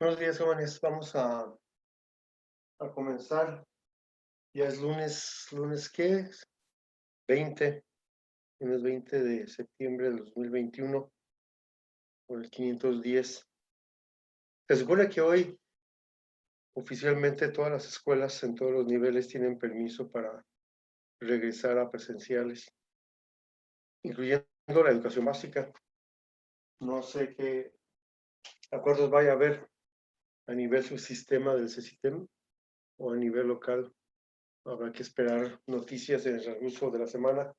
Buenos días, jóvenes. Vamos a comenzar. Ya es lunes ¿qué? 20, lunes 20 de septiembre del 2021, por el 510. Se supone que hoy oficialmente todas las escuelas en todos los niveles tienen permiso para regresar a presenciales, incluyendo la educación básica. No sé qué acuerdos vaya a haber a nivel subsistema del CECITEM o a nivel local. Habrá que esperar noticias en el transcurso de la semana.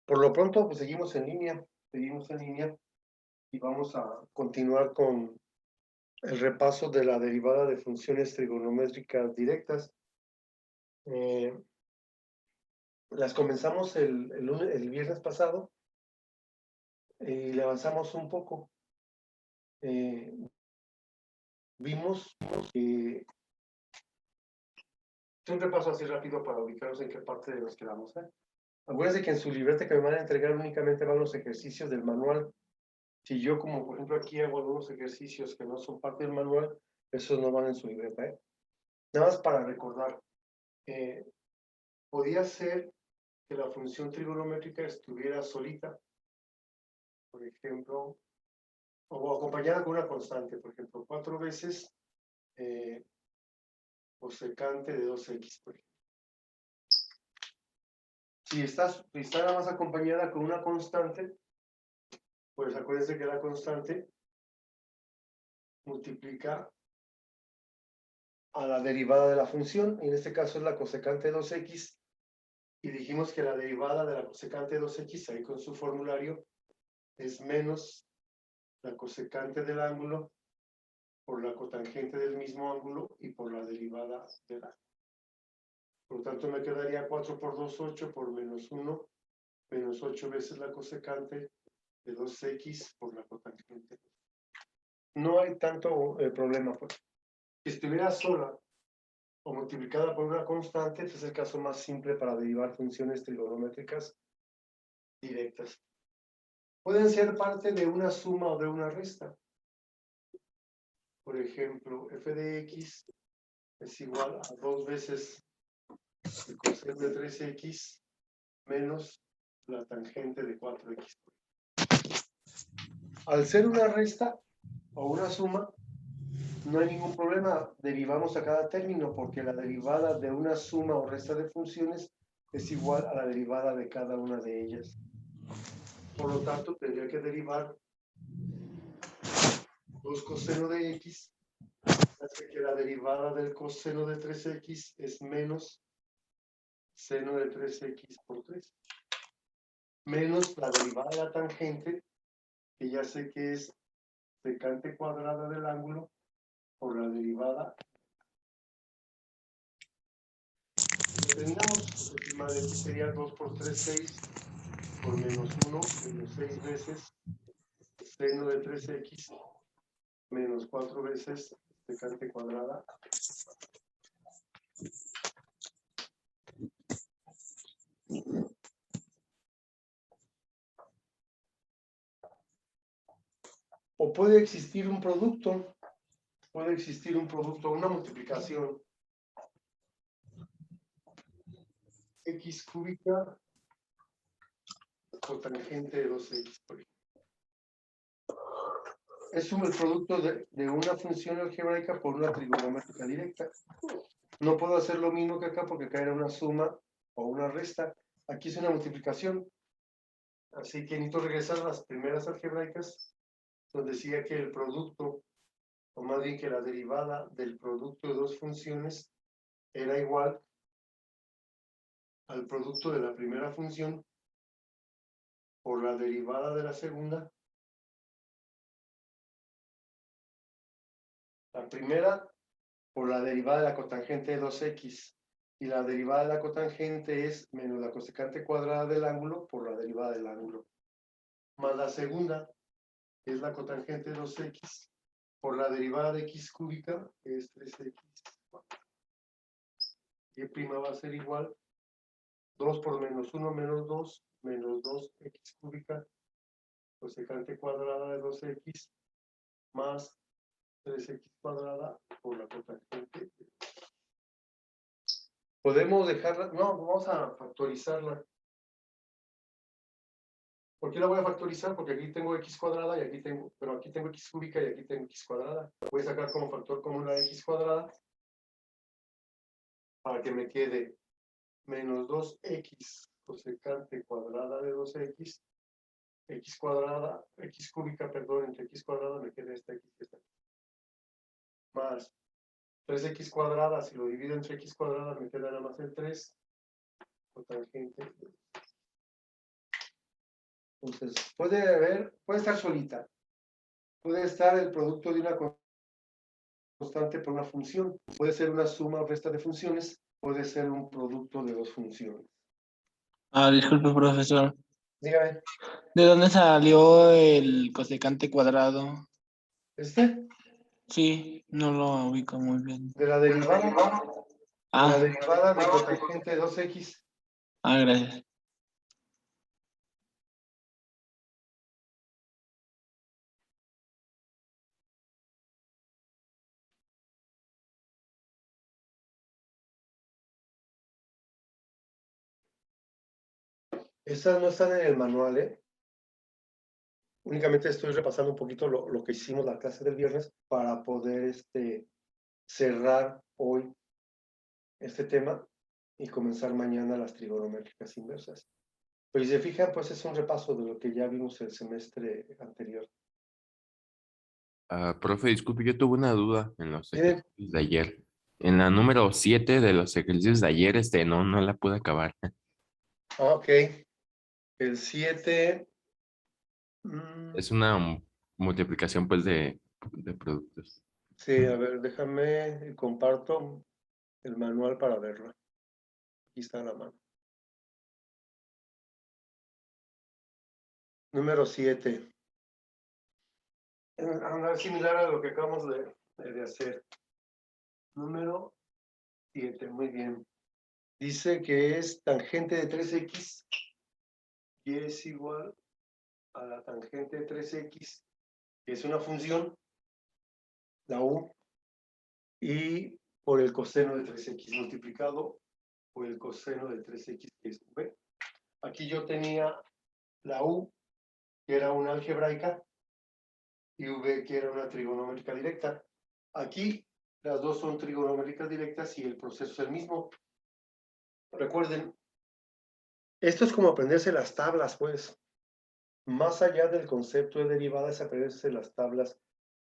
Por lo pronto, pues seguimos en línea y vamos a continuar con el repaso de la derivada de funciones trigonométricas directas. Las comenzamos el viernes pasado y le avanzamos un poco. Vimos que... Un repaso así rápido para ubicarnos en qué parte de nos quedamos. Acuérdense que en su libreta que me van a entregar únicamente van los ejercicios del manual. Si yo, como por ejemplo aquí hago algunos ejercicios que no son parte del manual, esos no van en su libreta. Nada más para recordar, podía ser que la función trigonométrica estuviera solita, por ejemplo, o acompañada con una constante, por ejemplo, 4 veces cosecante de 2x, por ejemplo. Si está nada más acompañada con una constante, pues acuérdense que la constante multiplica a la derivada de la función, y en este caso es la cosecante de 2x, y dijimos que la derivada de la cosecante de 2x, ahí con su formulario, es menos la cosecante del ángulo por la cotangente del mismo ángulo y por la derivada del ángulo. Por lo tanto, me quedaría 4 por 2, 8 por menos 1, menos 8 veces la cosecante de 2x por la cotangente. No hay tanto problema, pues. Si estuviera sola o multiplicada por una constante, este es el caso más simple para derivar funciones trigonométricas directas. Pueden ser parte de una suma o de una resta. Por ejemplo, f de x es igual a 2 veces el coseno de 3x menos la tangente de 4x. Al ser una resta o una suma, no hay ningún problema, derivamos a cada término porque la derivada de una suma o resta de funciones es igual a la derivada de cada una de ellas. Por lo tanto, tendría que derivar 2 coseno de x, hace que la derivada del coseno de 3x es menos seno de 3x por 3, menos la derivada de la tangente, que ya sé que es secante cuadrada del ángulo por la derivada. Lo terminamos, encima de x sería 2 por 3, 6, por menos 1, menos 6 veces seno de 3x, menos 4 veces secante cuadrada. O puede existir un producto, una multiplicación x cúbica cotangente de 2x. Es el producto de una función algebraica por una trigonométrica directa. No puedo hacer lo mismo que acá porque acá era una suma o una resta. Aquí es una multiplicación. Así que necesito regresar a las primeras algebraicas, donde decía que el producto, o más bien que la derivada del producto de dos funciones era igual al producto de la primera función por la derivada de la segunda. La primera por la derivada de la cotangente de 2x, y la derivada de la cotangente es menos la cosecante cuadrada del ángulo por la derivada del ángulo, más la segunda, que es la cotangente de 2x, por la derivada de x cúbica, que es 3x. Y prima va a ser igual 2 por menos 1 menos 2, menos 2x cúbica, cosecante cuadrada de 2x, más 3x cuadrada por la cotangente. Podemos dejarla, no, vamos a factorizarla. ¿Por qué la voy a factorizar? Porque aquí tengo x cuadrada y aquí tengo, pero aquí tengo x cúbica y aquí tengo x cuadrada. Voy a sacar como factor común la x cuadrada para que me quede menos 2x cosecante cuadrada de 2x, x cuadrada, x cúbica, perdón, entre x cuadrada me queda esta x, más 3x cuadrada, si lo divido entre x cuadrada me queda nada más el 3, cotangente. Entonces, puede estar solita, puede estar el producto de una constante por una función, puede ser una suma o resta de funciones, puede ser un producto de dos funciones. Disculpe, profesor. Dígame. ¿De dónde salió el cosecante cuadrado? Sí, no lo ubico muy bien. De la derivada. La derivada de cotangente de 2x. Gracias. Esas no están en el manual, ¿eh? Únicamente estoy repasando un poquito lo que hicimos la clase del viernes para poder cerrar hoy este tema y comenzar mañana las trigonométricas inversas. Pero si se fijan, pues es un repaso de lo que ya vimos el semestre anterior. Profe, disculpe, yo tuve una duda en los Bien. ejercicios de ayer. En la número 7 de los ejercicios de ayer, no la pude acabar. Ok. El 7. Es una multiplicación, pues, de productos. Sí, a ver, déjame, comparto el manual para verlo. Aquí está la mano. Número 7. Similar a lo que acabamos de hacer. Número 7, muy bien. Dice que es tangente de 3x y es igual a la tangente de 3x, que es una función, la u, y por el coseno de 3x multiplicado por el coseno de 3x, que es v. Aquí yo tenía la u, que era una algebraica, y v, que era una trigonométrica directa. Aquí las dos son trigonométricas directas y el proceso es el mismo. Recuerden, esto es como aprenderse las tablas, pues. Más allá del concepto de derivada es aprenderse las tablas.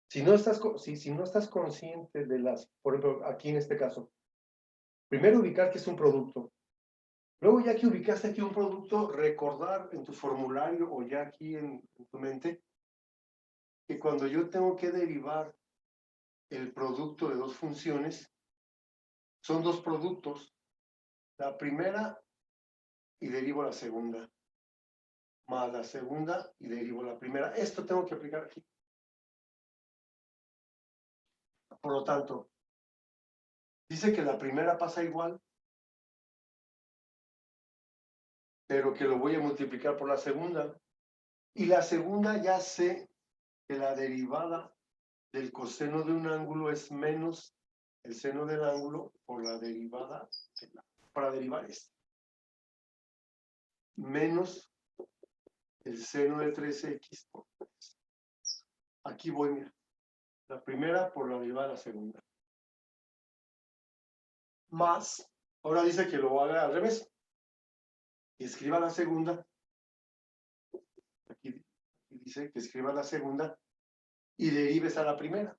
Si no estás consciente de las, por ejemplo, aquí en este caso, primero ubicar que es un producto. Luego, ya que ubicaste aquí un producto, recordar en tu formulario o ya aquí en tu mente que cuando yo tengo que derivar el producto de dos funciones, son dos productos. La primera y derivo la segunda, más la segunda y derivo la primera. Esto tengo que aplicar aquí. Por lo tanto, dice que la primera pasa igual, pero que lo voy a multiplicar por la segunda. Y la segunda ya sé que la derivada del coseno de un ángulo es menos el seno del ángulo por la derivada, para derivar esto. Menos el seno de 3x por 3. Aquí voy, mira. La primera por la derivada de la segunda. Más, ahora dice que lo haga al revés. Y escriba la segunda. Aquí dice que escriba la segunda y derives a la primera.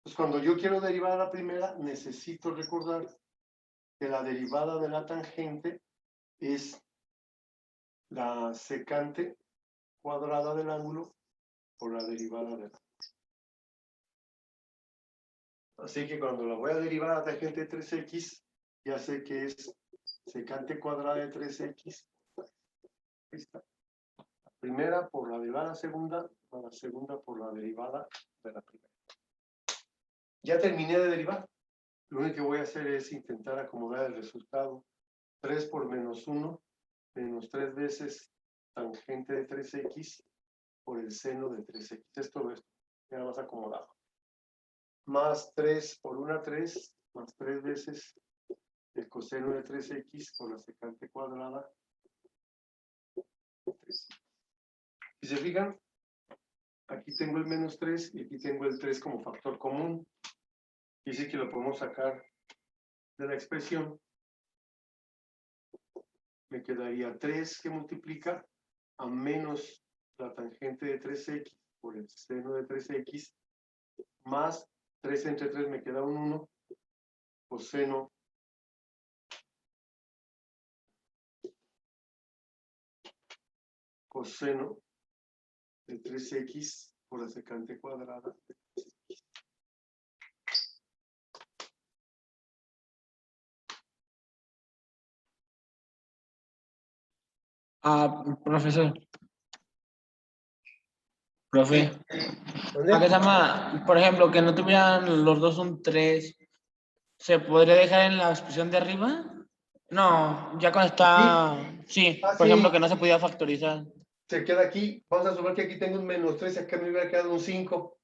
Pues cuando yo quiero derivar a la primera, necesito recordar que la derivada de la tangente es la secante cuadrada del ángulo por la derivada del ángulo. Así que cuando la voy a derivar a la tangente de 3x, ya sé que es secante cuadrada de 3x. Esta. La primera por la derivada de la segunda por la derivada de la primera. Ya terminé de derivar. Lo único que voy a hacer es intentar acomodar el resultado. 3 por menos 1, menos 3 veces tangente de 3x por el seno de 3x. Esto es ya más acomodado. más 3 por una 3, más 3 veces el coseno de 3x por la secante cuadrada. Si se fijan, aquí tengo el menos 3 y aquí tengo el 3 como factor común. Dice que lo podemos sacar de la expresión. Me quedaría 3 que multiplica a menos la tangente de 3x por el seno de 3x, más 3 entre 3 me queda un 1, coseno de 3x por la secante cuadrada. Profesor. Profe. ¿Dónde? ¿A qué se llama? Por ejemplo, que no tuvieran los dos un 3, ¿se podría dejar en la expresión de arriba? No, ya cuando está... Sí, por ejemplo, que no se podía factorizar. Se queda aquí. Vamos a suponer que aquí tengo un menos 3 y acá me hubiera quedado un 5.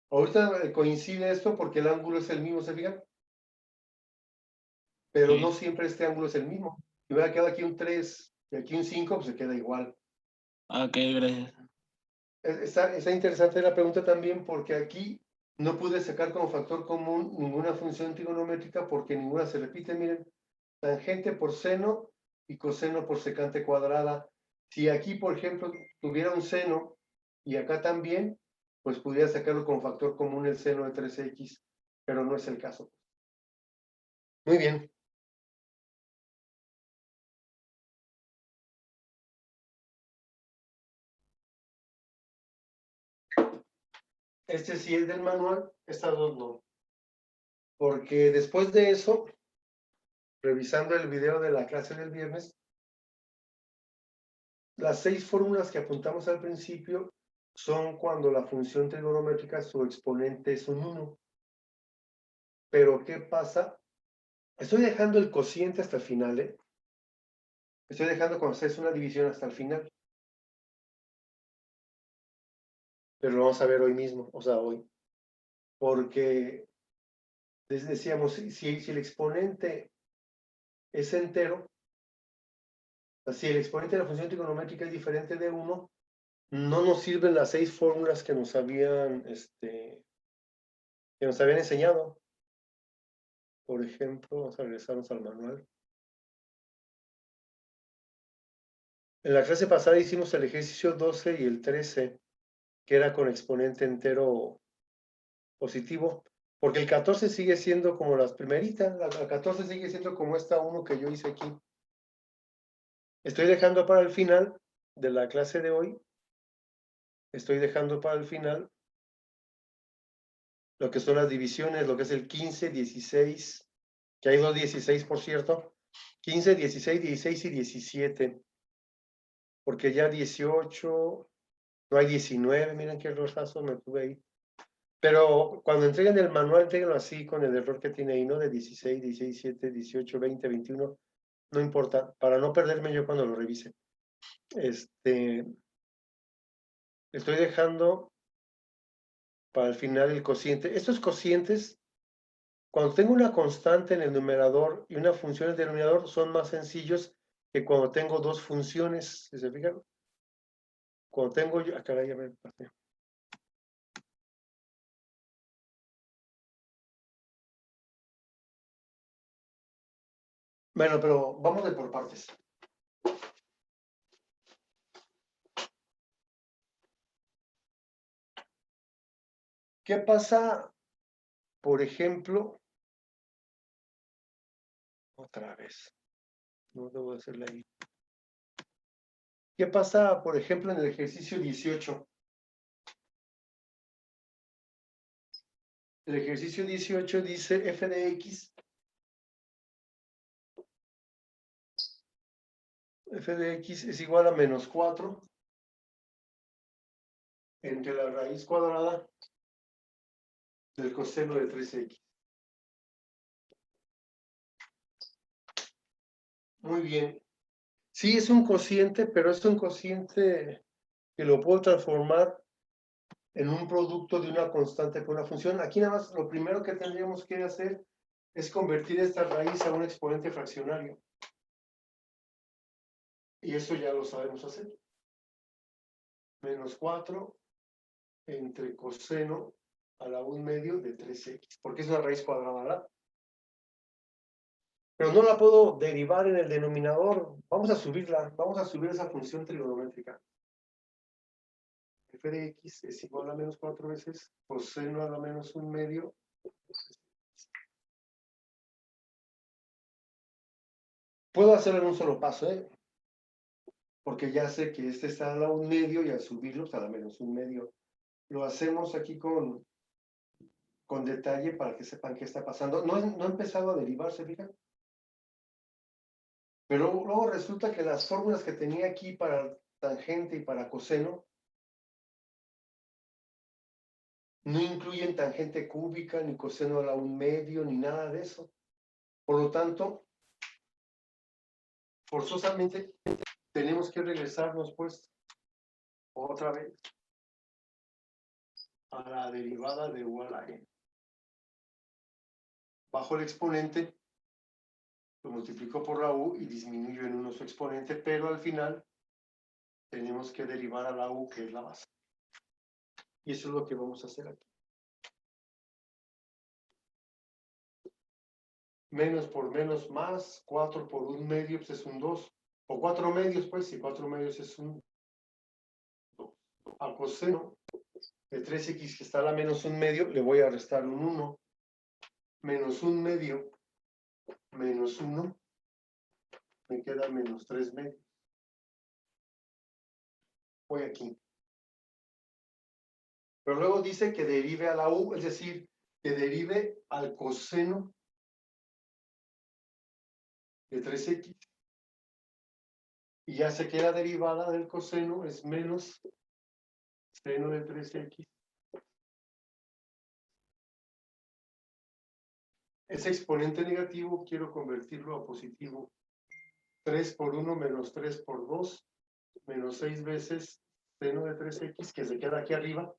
Ahorita coincide esto porque el ángulo es el mismo, ¿se fijan? Pero Sí. no siempre este ángulo es el mismo. Si hubiera quedado aquí un 3 y aquí un 5, pues se queda igual. Ok, gracias. Está interesante la pregunta también porque aquí no pude sacar como factor común ninguna función trigonométrica porque ninguna se repite. Miren, tangente por seno y coseno por secante cuadrada. Si aquí, por ejemplo, tuviera un seno y acá también, pues pudiera sacarlo como factor común el seno de 3x, pero no es el caso. Muy bien. Este sí es del manual, estas dos no. Porque después de eso, revisando el video de la clase del viernes, las 6 fórmulas que apuntamos al principio son cuando la función trigonométrica, su exponente es un 1. Pero ¿qué pasa? Estoy dejando el cociente hasta el final, ¿eh? Estoy dejando cuando se hace una división hasta el final. Pero lo vamos a ver hoy mismo, o sea, hoy. Porque, les decíamos, si el exponente es entero, o sea, si el exponente de la función trigonométrica es diferente de 1, no nos sirven las 6 fórmulas que nos habían enseñado. Por ejemplo, vamos a regresarnos al manual. En la clase pasada hicimos el ejercicio 12 y el 13, que era con exponente entero positivo, porque el 14 sigue siendo como las primeritas, la 14 sigue siendo como esta 1 que yo hice aquí. Estoy dejando para el final de la clase de hoy, estoy dejando para el final lo que son las divisiones, lo que es el 15, 16, que hay dos 16, por cierto, 15, 16, 16 y 17, porque ya 18, no hay 19, miren qué errorazo me tuve ahí. Pero cuando entreguen el manual, entréguenlo así, con el error que tiene ahí, ¿no? De 16, 17, 18, 20, 21, no importa, para no perderme yo cuando lo revise. Estoy dejando para el final el cociente. Estos cocientes, cuando tengo una constante en el numerador y una función en el denominador, son más sencillos que cuando tengo dos funciones, ¿sí se fijan? Cuando tengo yo, caray, ya me pasé. Bueno, pero vamos de por partes. ¿Qué pasa, por ejemplo? Otra vez. No debo hacerla ahí. ¿Qué pasa, por ejemplo, en el ejercicio 18? El ejercicio 18 dice f de x. F de x es igual a menos 4 entre la raíz cuadrada del coseno de 3x. Muy bien. Sí, es un cociente, pero es un cociente que lo puedo transformar en un producto de una constante con una función. Aquí nada más lo primero que tendríamos que hacer es convertir esta raíz a un exponente fraccionario. Y eso ya lo sabemos hacer. Menos 4 entre coseno a la 1/2 de 3x, porque es una raíz cuadrada, ¿verdad? Pero no la puedo derivar en el denominador. Vamos a subirla, vamos a subir esa función trigonométrica. F de x es igual a menos 4 veces coseno a la menos 1/2. Puedo hacerlo en un solo paso, porque ya sé que este está a la 1/2 y al subirlo está a la menos 1/2. Lo hacemos aquí con detalle para que sepan qué está pasando. No ha empezado a derivarse, fíjate. Pero luego resulta que las fórmulas que tenía aquí para tangente y para coseno no incluyen tangente cúbica, ni coseno a la 1/2, ni nada de eso. Por lo tanto, forzosamente tenemos que regresarnos, pues, otra vez a la derivada de u a la n. Bajo el exponente, lo multiplico por la u y disminuyo en 1 su exponente, pero al final tenemos que derivar a la u, que es la base. Y eso es lo que vamos a hacer aquí. Menos por menos más, 4 por 1/2 pues es un 2. O 4/2, pues, si 4/2 es un 2. Al coseno de 3x que está a la menos 1/2, le voy a restar un 1. Menos 1/2 menos 1, me queda menos 3/2. Voy aquí. Pero luego dice que derive a la u, es decir, que derive al coseno de 3x. Y ya sé que la derivada del coseno es menos seno de 3x. Ese exponente negativo quiero convertirlo a positivo. 3 por 1 menos 3 por 2, menos 6 veces seno de 3x, que se queda aquí arriba,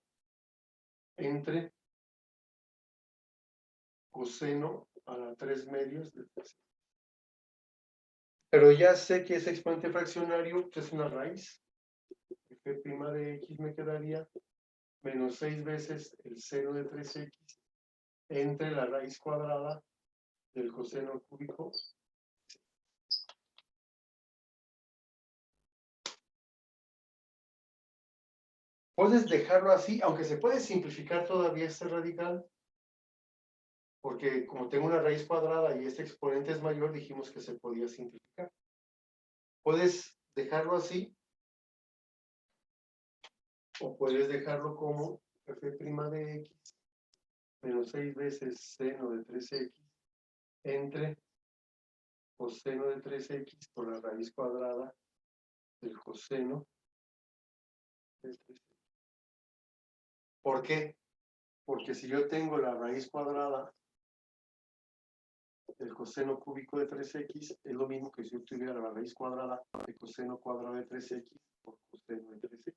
entre coseno a la 3/2 de 3x. Pero ya sé que ese exponente fraccionario es una raíz. F' de x me quedaría menos 6 veces el seno de 3x entre la raíz cuadrada del coseno cúbico. Puedes dejarlo así, aunque se puede simplificar todavía este radical, porque como tengo una raíz cuadrada y este exponente es mayor, dijimos que se podía simplificar. Puedes dejarlo así, o puedes dejarlo como f' de x menos 6 veces seno de 3x entre coseno de 3x por la raíz cuadrada del coseno de 3x. ¿Por qué? Porque si yo tengo la raíz cuadrada del coseno cúbico de 3x, es lo mismo que si yo tuviera la raíz cuadrada de coseno cuadrado de 3x por coseno de 3x,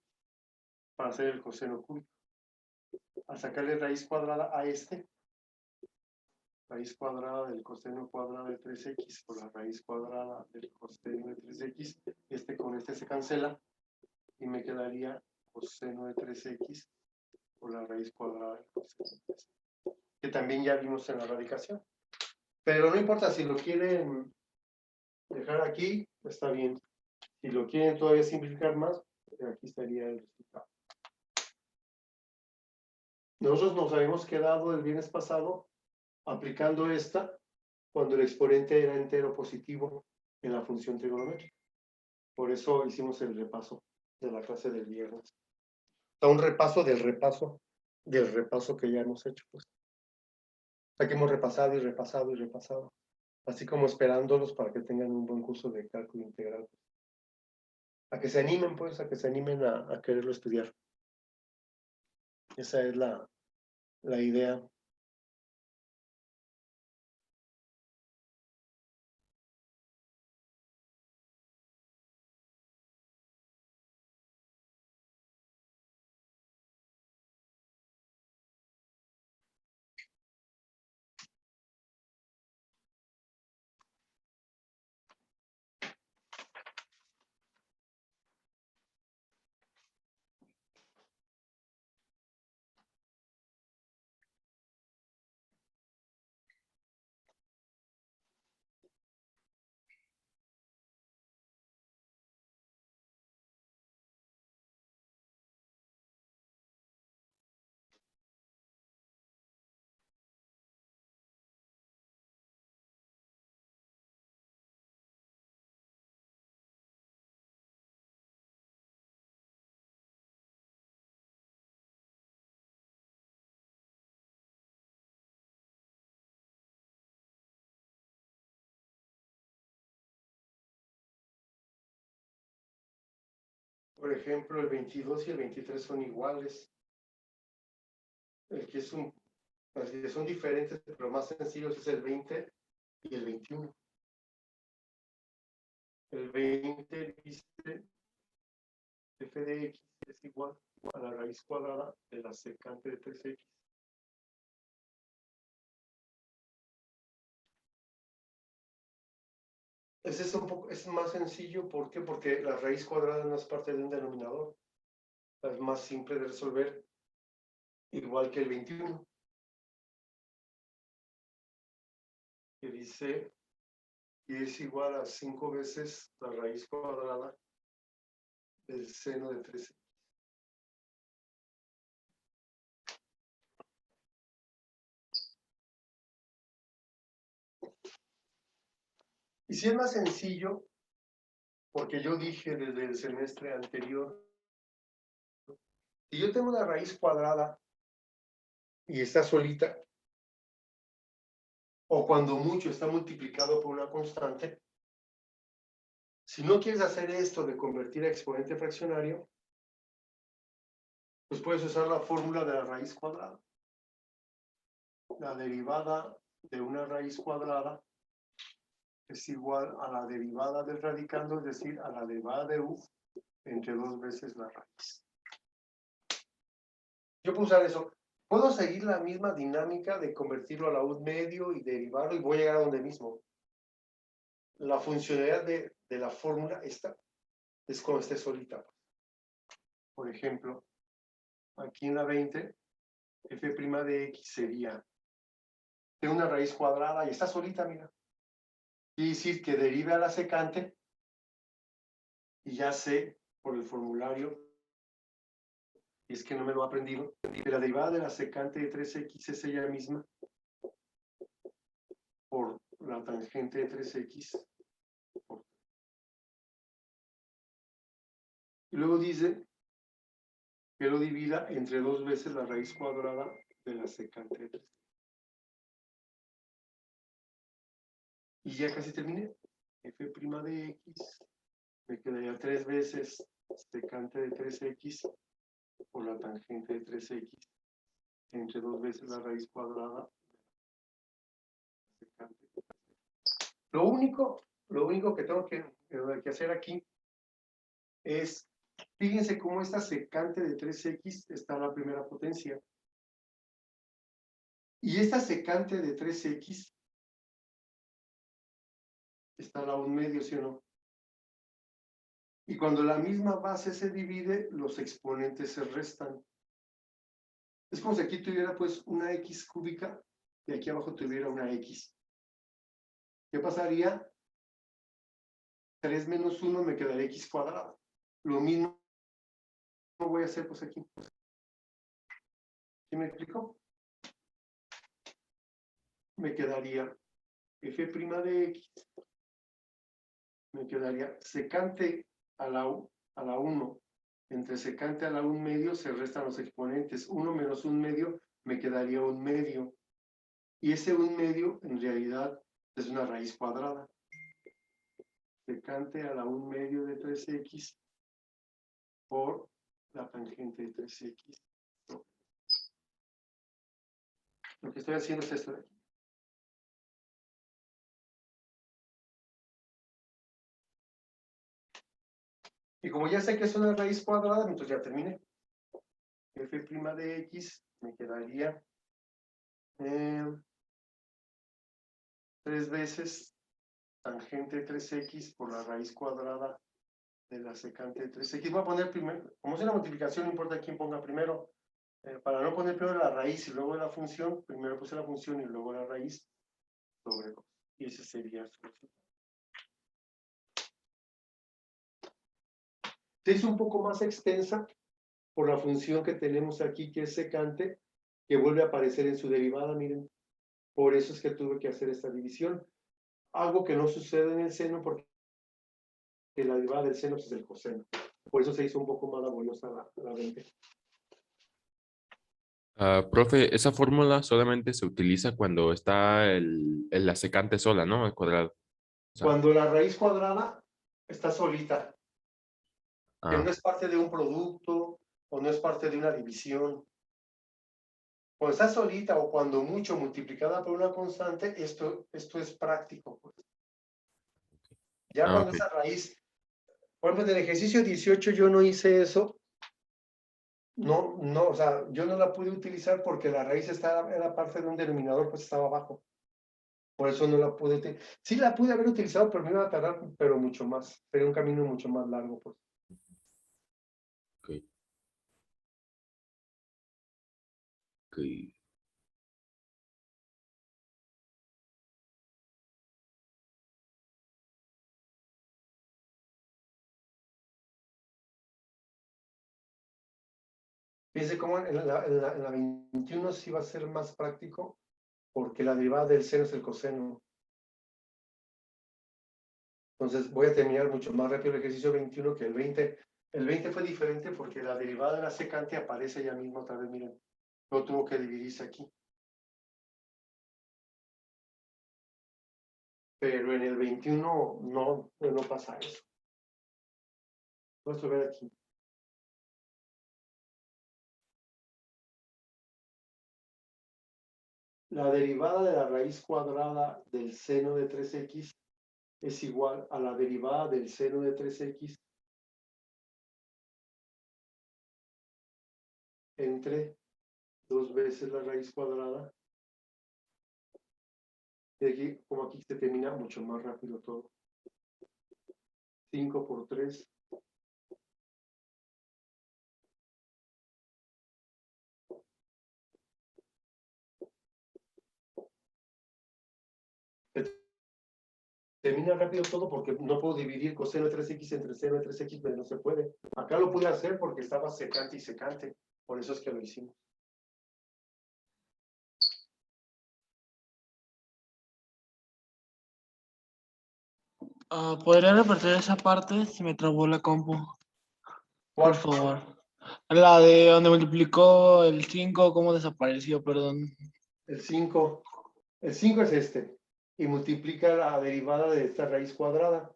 para hacer el coseno cúbico. Al sacarle raíz cuadrada a este, raíz cuadrada del coseno cuadrado de 3x por la raíz cuadrada del coseno de 3x, este con este se cancela y me quedaría coseno de 3x por la raíz cuadrada del coseno de 3x, que también ya vimos en la radicación. Pero no importa, si lo quieren dejar aquí, está bien. Si lo quieren todavía simplificar más, aquí estaría el resultado. Nosotros nos habíamos quedado el viernes pasado aplicando esta cuando el exponente era entero positivo en la función trigonométrica. Por eso hicimos el repaso de la clase del viernes. O sea, un repaso del repaso que ya hemos hecho, pues. O sea, que hemos repasado y repasado y repasado. Así como esperándolos para que tengan un buen curso de cálculo integral. A que se animen, pues, a que se animen a quererlo estudiar. Esa es la idea. Por ejemplo, el 22 y el 23 son iguales. El que es así que son diferentes, pero más sencillos es el 20 y el 21. El 20 dice f de x es igual a la raíz cuadrada de la secante de 3x. Ese es más sencillo, ¿por qué? Porque la raíz cuadrada no es parte de un denominador. Es más simple de resolver, igual que el 21. Que dice y es igual a 5 veces la raíz cuadrada del seno de 3x. Y si es más sencillo, porque yo dije desde el semestre anterior, si yo tengo una raíz cuadrada y está solita, o cuando mucho está multiplicado por una constante, si no quieres hacer esto de convertir a exponente fraccionario, pues puedes usar la fórmula de la raíz cuadrada. La derivada de una raíz cuadrada es igual a la derivada del radicando, es decir, a la derivada de u entre 2 veces la raíz. Yo puedo usar eso. Puedo seguir la misma dinámica de convertirlo a la u medio y derivarlo y voy a llegar a donde mismo. La funcionalidad de la fórmula esta es cuando esté solita. Por ejemplo, aquí en la 20, f' de x sería de una raíz cuadrada y está solita, mira. Quiere decir que derive a la secante y ya sé por el formulario, y es que no me lo he aprendido, que la derivada de la secante de 3x es ella misma por la tangente de 3x. Y luego dice que lo divida entre 2 veces la raíz cuadrada de la secante de 3. Y ya casi terminé. F' de x me quedaría 3 veces secante de 3x por la tangente de 3x entre 2 veces la raíz cuadrada de la secante de 3x. Lo único que tengo que hacer aquí es, fíjense cómo esta secante de 3x está en la primera potencia. Y esta secante de 3x está a la 1 medio, ¿sí o no? Y cuando la misma base se divide, los exponentes se restan. Es como si aquí tuviera pues una x cúbica y aquí abajo tuviera una x. ¿Qué pasaría? 3 menos 1 me quedaría x cuadrada. Lo mismo voy a hacer pues aquí. ¿Sí me explico? Me quedaría f' de x. Me quedaría secante a la 1. Entre secante a la 1 medio se restan los exponentes. 1 menos 1 medio me quedaría 1 medio. Y ese 1 medio en realidad es una raíz cuadrada. Secante a la 1 medio de 3x por la tangente de 3x. Lo que estoy haciendo es esto de aquí. Y como ya sé que es una raíz cuadrada, entonces ya terminé. F' de x me quedaría 3 veces tangente de 3x por la raíz cuadrada de la secante de 3x. Voy a poner primero, como es una multiplicación, no importa quién ponga primero. Para no poner primero la raíz y luego la función, primero puse la función y luego la raíz sobre 2. Y ese sería su resultado. Es un poco más extensa por la función que tenemos aquí, que es secante, que vuelve a aparecer en su derivada, miren. Por eso es que tuve que hacer esta división. Algo que no sucede en el seno porque la derivada del seno es el coseno. Por eso se hizo un poco más laboriosa la 20. Profe, esa fórmula solamente se utiliza cuando está la secante sola, ¿no? Al cuadrado. O sea, Cuando la raíz cuadrada está solita. que no es parte de un producto o no es parte de una división. Cuando está solita o cuando mucho multiplicada por una constante, esto es práctico. Pues. Ya cuando ok. esa raíz, por ejemplo, en el ejercicio 18 yo no hice eso, no, o sea, yo no la pude utilizar porque la raíz era parte de un denominador, pues estaba abajo. Por eso no la pude utilizar. Sí la pude haber utilizado, pero me iba a tardar, pero mucho más. Sería un camino mucho más largo, pues. Ok. Ok. Fíjense cómo en la 21 sí va a ser más práctico, porque la derivada del seno es el coseno. Entonces voy a terminar mucho más rápido el ejercicio 21 que el 20. El 20 fue diferente porque la derivada de la secante aparece ya mismo otra vez, miren. No tuvo que dividirse aquí. Pero en el 21 no pasa eso. Vamos a ver aquí. La derivada de la raíz cuadrada del seno de 3x es igual a la derivada del seno de 3x entre 2 veces la raíz cuadrada. Y aquí, como aquí se termina mucho más rápido todo. 5 por 3. Termina rápido todo porque no puedo dividir coseno de 3x entre seno de 3x, pero no se puede. Acá lo pude hacer porque estaba secante y secante. Por eso es que lo hicimos. ¿Podría repetir esa parte? Se me trabó la compu, por ¿Cuál? favor. La de donde multiplicó el 5, ¿cómo desapareció? Perdón. El 5. El 5 es este. Y multiplica la derivada de esta raíz cuadrada.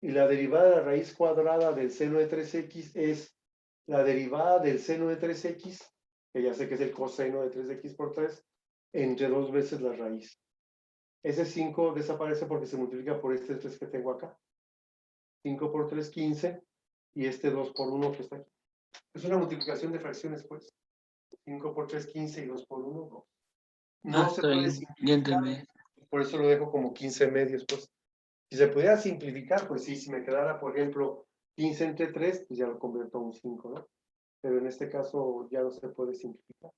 Y la derivada de la raíz cuadrada del seno de 3x es la derivada del seno de 3x, que ya sé que es el coseno de 3x por 3, entre 2 veces la raíz. Ese 5 desaparece porque se multiplica por este 3 que tengo acá. 5 por 3, 15. Y este 2 por 1 que está aquí. Es una multiplicación de fracciones, pues. 5 por 3, 15 y 2 por 1, 2. No se Está puede bien, ya simplificar. entendí. Por eso lo dejo como 15 medios, pues. Si se pudiera simplificar, pues sí, si me quedara, por ejemplo, 15 entre 3, pues ya lo convierto a un 5, ¿no? Pero en este caso ya no se puede simplificar.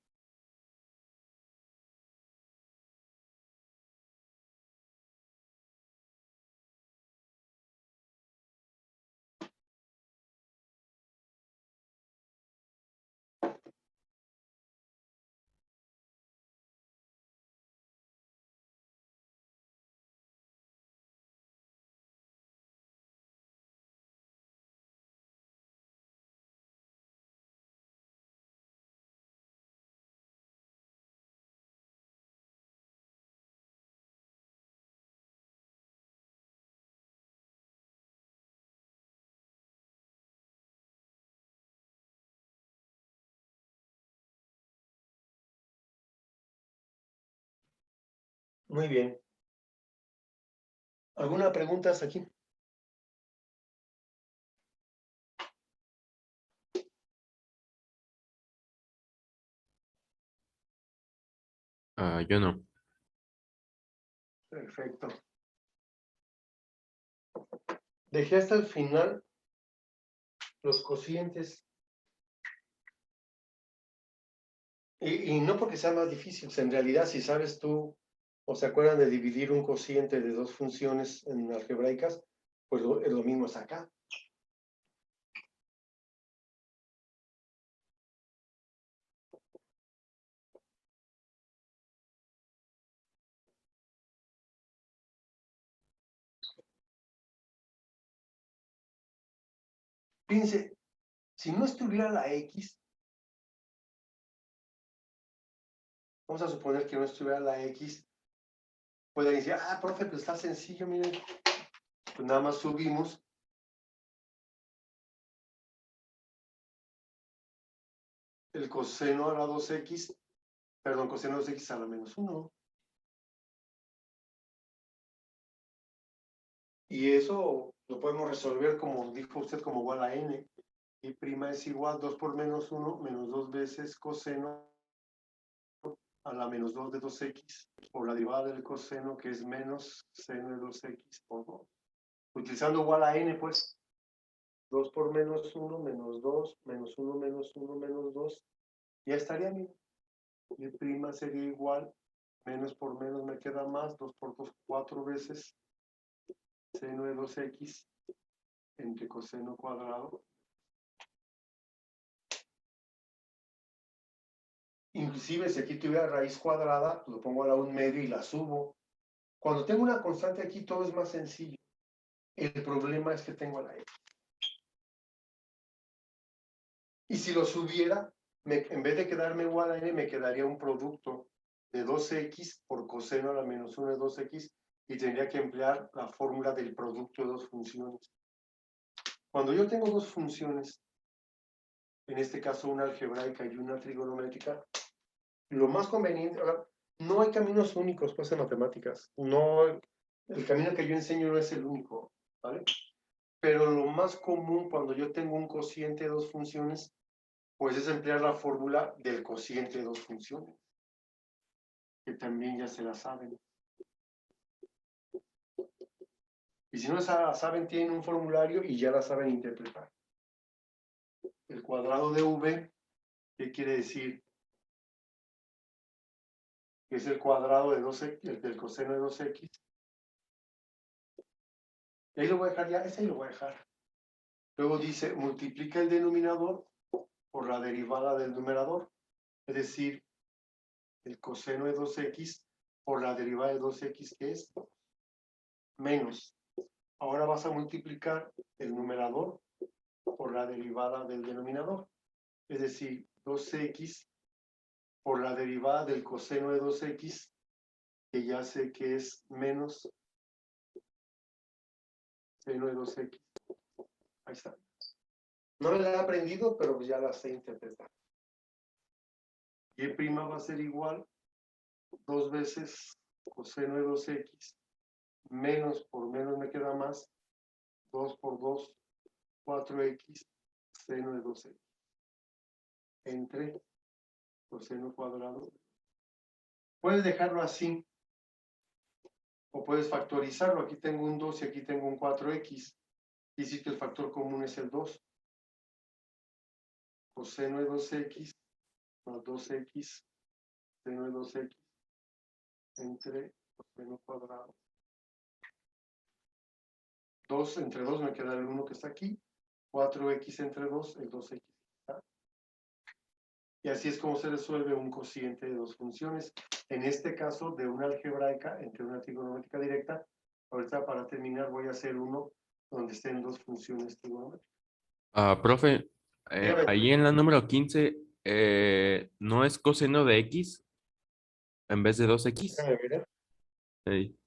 Muy bien. ¿Alguna pregunta hasta aquí? Yo no. Perfecto. Dejé hasta el final los cocientes. Y no porque sea más difícil, en realidad si sabes tú, o se acuerdan de dividir un cociente de dos funciones en algebraicas, pues lo mismo es acá. Fíjense, si no estuviera la X, vamos a suponer que no estuviera la X, pueden decir, profe, pues está sencillo, miren, pues nada más subimos el coseno a la 2x, perdón, coseno de 2x a la menos 1. Y eso lo podemos resolver como dijo usted, como igual a n. Y prima es igual 2 por menos 1, menos 2 veces coseno a la menos 2 de 2x por la derivada del coseno, que es menos seno de 2x por 2. Utilizando igual a n, pues. 2 por menos 1, menos 2, menos 1, menos 1, menos 2. Ya estaría bien. Y prima sería igual, menos por menos me queda más, 2 por 2, 4 veces seno de 2x entre coseno cuadrado. Inclusive si aquí tuviera raíz cuadrada, lo pongo a la 1/2 y la subo. Cuando tengo una constante aquí, todo es más sencillo. El problema es que tengo la x. Y si lo subiera, en vez de quedarme igual a n, me quedaría un producto de 2x por coseno a la menos 1 de 2x y tendría que emplear la fórmula del producto de dos funciones. Cuando yo tengo dos funciones, en este caso una algebraica y una trigonométrica, lo más conveniente, ahora, no hay caminos únicos pues en matemáticas, no, el camino que yo enseño no es el único, ¿vale? Pero lo más común cuando yo tengo un cociente de dos funciones, pues es emplear la fórmula del cociente de dos funciones, que también ya se la saben. Y si no la saben, tienen un formulario y ya la saben interpretar. El cuadrado de v, ¿qué quiere decir? Que es el cuadrado de 2x, del coseno de 2x. Y ahí lo voy a dejar ya, ese ahí lo voy a dejar. Luego dice, multiplica el denominador por la derivada del numerador. Es decir, el coseno de 2x por la derivada de 2x, que es menos. Ahora vas a multiplicar el numerador por la derivada del denominador. Es decir, 2x por la derivada del coseno de 2x, que ya sé que es menos seno de 2x. Ahí está. No me la he aprendido, pero ya la sé interpretar. Y prima va a ser igual 2 veces coseno de 2x, menos por menos me queda más, 2 por 2, 4x, seno de 2x, entre coseno cuadrado. Puedes dejarlo así, o puedes factorizarlo. Aquí tengo un 2 y aquí tengo un 4x. Y sí que el factor común es el 2. Coseno de 2x más 2x, seno de 2x, entre coseno cuadrado. 2 entre 2 me queda el 1 que está aquí. 4x entre 2, el 2x. ¿Está? Y así es como se resuelve un cociente de dos funciones. En este caso, de una algebraica entre una trigonométrica directa. Ahorita para terminar voy a hacer uno donde estén dos funciones trigonométricas. Profe, Dígame. ahí en la número 15, ¿no es coseno de x en vez de 2x? Déjame ver. Ey.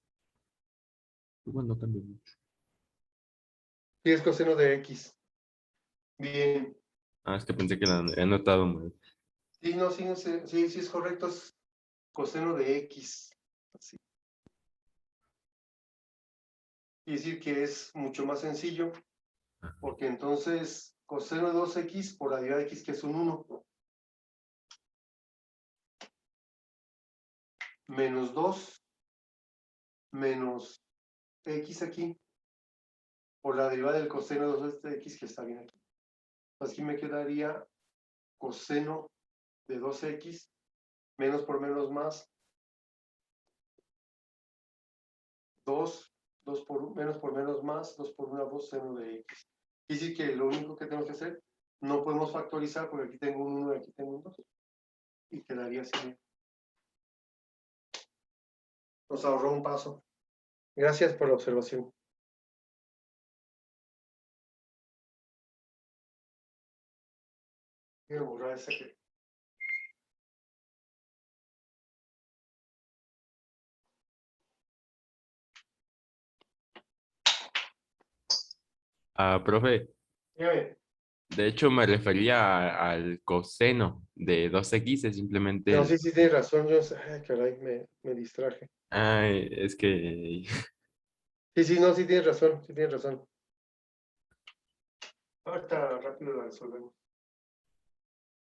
Igual no cambia mucho. Sí, es coseno de x. Bien. Es que pensé que la he notado mal. Sí, no, sí, sí, sí es correcto. Es coseno de x. Así. Quiere decir que es mucho más sencillo, porque entonces coseno de 2x por la derivada de x, que es un 1, menos 2 menos x aquí, por la derivada del coseno de 2 de x, que está bien aquí. Aquí me quedaría coseno de 2x, menos por menos más, 2 por menos por menos más, 2 por 1, 2 seno de x. Quiere decir que lo único que tengo que hacer, no podemos factorizar porque aquí tengo un 1 y aquí tengo un 2. Y quedaría así. Nos ahorró un paso. Gracias por la observación. Voy a borrar ese que... Profe, Dígame. De hecho, me refería al coseno de 2x, es simplemente No, el... sí, sí, tienes razón. Yo, ay, caray, me distraje. Ay, es que... Sí, sí, no, sí tienes razón, sí tienes razón. Ahorita rápido la resolvemos.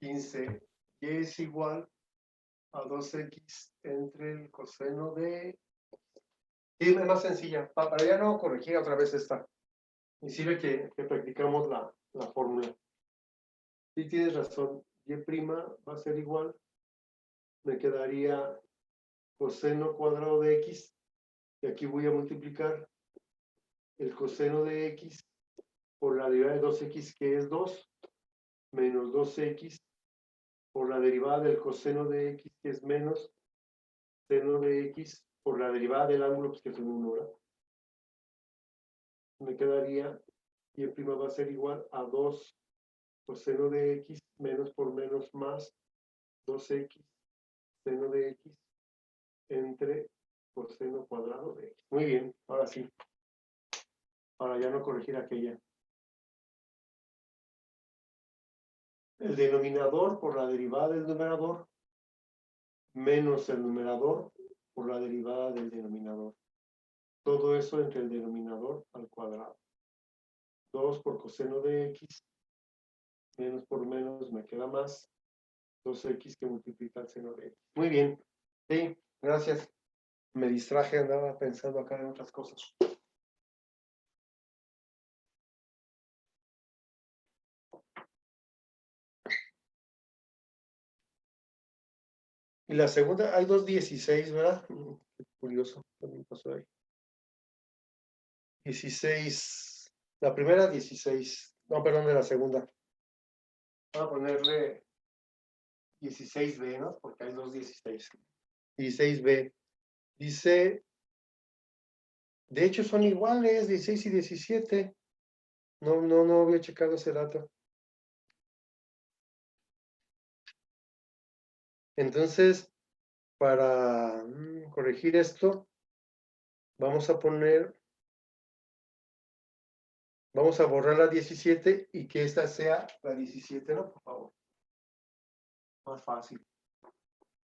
15, y es igual a 2x entre el coseno de... Sí, es más sencilla, para ya no corregir otra vez esta. Y sirve que practicamos la fórmula. Sí tienes razón, y' va a ser igual, me quedaría coseno cuadrado de x, y aquí voy a multiplicar el coseno de x por la derivada de 2x, que es 2, menos 2x por la derivada del coseno de x, que es menos seno de x, por la derivada del ángulo, pues, que es un 1, ¿verdad? Me quedaría, y' va a ser igual a 2 coseno de x, menos por menos más 2x seno de x entre coseno cuadrado de x. Muy bien, ahora sí, para ya no corregir aquella. El denominador por la derivada del numerador menos el numerador por la derivada del denominador. Todo eso entre el denominador al cuadrado. 2 por coseno de x, menos por menos me queda más 2x que multiplica el seno de x. Muy bien, sí, gracias. Me distraje, andaba pensando acá en otras cosas. Y la segunda, hay 2,16, ¿verdad? Qué curioso, ¿qué me pasó ahí? 16, la primera 16, no, perdón, de la segunda. Voy a ponerle 16b, ¿no? Porque hay 2,16. 16b. Dice, de hecho son iguales, 16 y 17. No había checado ese dato. Entonces, para corregir esto, vamos a borrar la 17 y que esta sea la 17, ¿no? Por favor. Más fácil.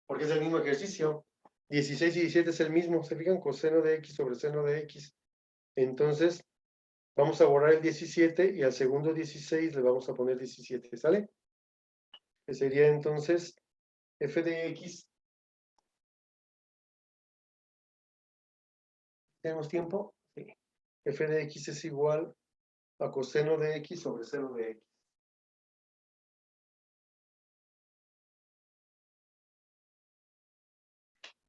Porque es el mismo ejercicio. 16 y 17 es el mismo. ¿Se fijan? Coseno de x sobre seno de x. Entonces, vamos a borrar el 17 y al segundo 16 le vamos a poner 17. ¿Sale? Que sería entonces f de x. ¿Tenemos tiempo? Sí. F de x es igual a coseno de x sobre seno de x.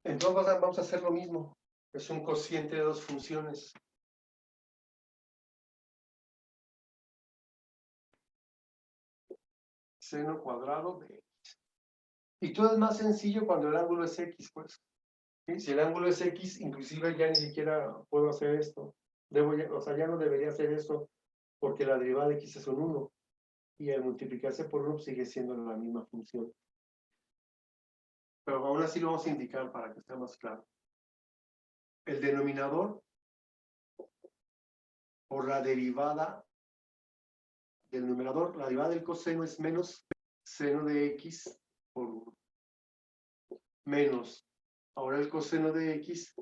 Entonces vamos a hacer lo mismo. Es un cociente de dos funciones. Seno cuadrado de x. Y todo es más sencillo cuando el ángulo es x, pues. ¿Sí? Si el ángulo es x, inclusive ya ni siquiera puedo hacer esto. O sea, ya no debería hacer esto porque la derivada de x es un 1. Y al multiplicarse por 1 sigue siendo la misma función. Pero aún así lo vamos a indicar para que sea más claro. El denominador por la derivada del numerador, la derivada del coseno es menos seno de x por 1. Menos, ahora el coseno de x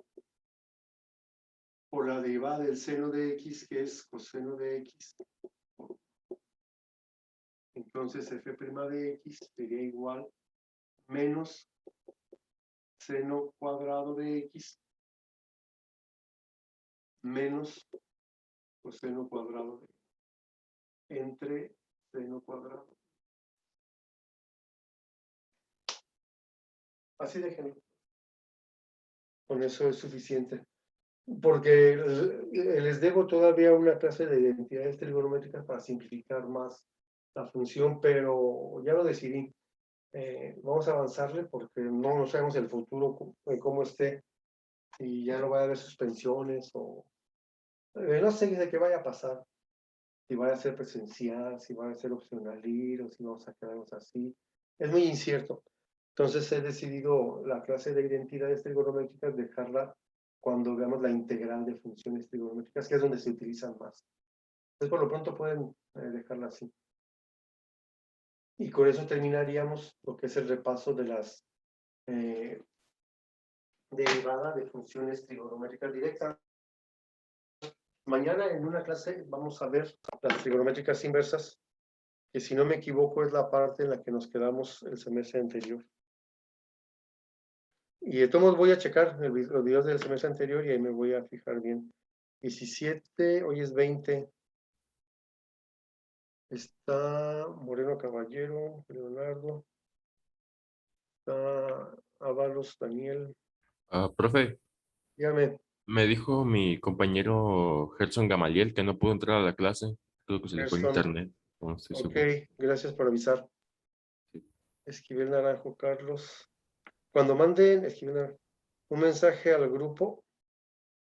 por la derivada del seno de x, que es coseno de x. Entonces f' de x sería igual menos seno cuadrado de x menos coseno cuadrado de x entre seno cuadrado. Así déjenlo. Con eso es suficiente. Porque les debo todavía una clase de identidades trigonométricas para simplificar más la función, pero ya lo decidí. Vamos a avanzarle porque no sabemos el futuro cómo esté, y ya no va a haber suspensiones o no sé de qué vaya a pasar, si va a ser presencial, si va a ser opcional ir o si vamos a quedarnos así. Es muy incierto. Entonces he decidido la clase de identidades trigonométricas dejarla cuando veamos la integral de funciones trigonométricas, que es donde se utilizan más. Entonces por lo pronto pueden dejarla así. Y con eso terminaríamos lo que es el repaso de las derivadas de funciones trigonométricas directas. Mañana en una clase vamos a ver las trigonométricas inversas, que si no me equivoco es la parte en la que nos quedamos el semestre anterior. Y de todos modos voy a checar los videos del semestre anterior y ahí me voy a fijar bien. 17, hoy es 20. Está Moreno Caballero, Leonardo. Está Ábalos, Daniel. Profe, Dígame, me dijo mi compañero Gerson Gamaliel que no pudo entrar a la clase. Creo que se le fue el Gerson. internet. No estoy Ok, seguro. gracias por avisar. Sí. Esquivel Naranjo, Carlos. Cuando manden un mensaje al grupo,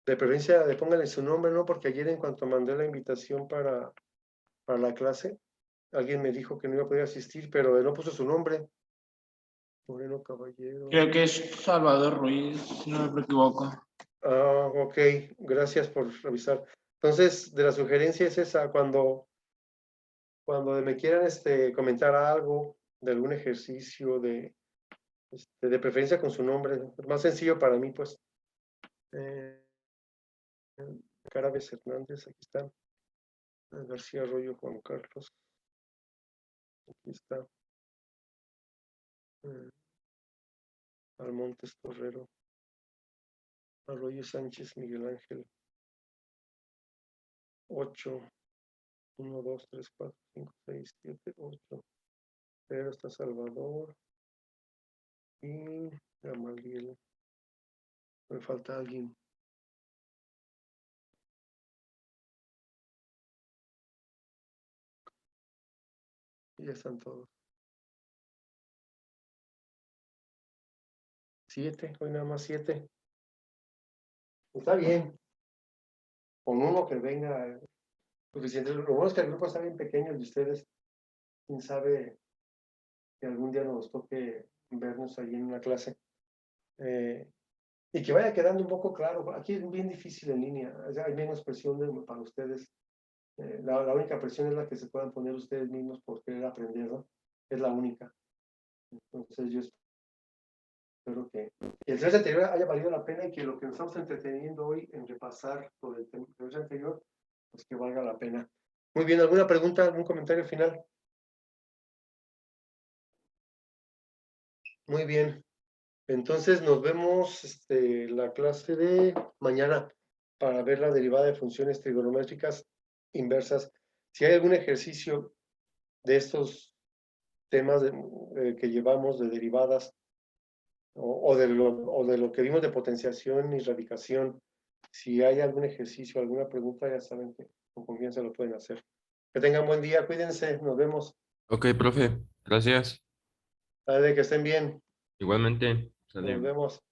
de preferencia le pónganle su nombre, ¿no? Porque ayer en cuanto mandé la invitación para la clase, alguien me dijo que no iba a poder asistir, pero no puso su nombre. Moreno Caballero. Creo que es Salvador Ruiz, si no me equivoco. Ah, ok, gracias por avisar. Entonces, de la sugerencia es esa, cuando me quieran comentar algo de algún ejercicio, de preferencia con su nombre, es más sencillo para mí, pues. Caraves Hernández, aquí está. García Arroyo, Juan Carlos. Aquí está. Almontes Torrero. Arroyo Sánchez, Miguel Ángel. 8. 1, 2, 3, 4, 5, 6, 7, 8. Pero está Salvador. Y Gamaliel. Me falta alguien. Y ya están todos. 7, hoy nada más 7. Está bien. Con uno que venga suficiente. Lo bueno es que el grupo está bien pequeño y ustedes, quién sabe que algún día nos toque vernos ahí en una clase. Y que vaya quedando un poco claro. Aquí es bien difícil en línea. Hay menos presión para ustedes. La única presión es la que se puedan poner ustedes mismos por querer aprender, ¿no? Es la única. Entonces yo espero que el semestre anterior haya valido la pena y que lo que nos estamos entreteniendo hoy en repasar por el semestre anterior, pues que valga la pena. Muy bien, ¿alguna pregunta, algún comentario final? Muy bien. Entonces nos vemos la clase de mañana para ver la derivada de funciones trigonométricas inversas. Si hay algún ejercicio de estos temas que llevamos de derivadas o de lo que vimos de potenciación y radicación, si hay algún ejercicio, alguna pregunta, ya saben que con confianza lo pueden hacer. Que tengan buen día, cuídense, nos vemos. Ok, profe, gracias. Que estén bien, Igualmente, nos sale. vemos.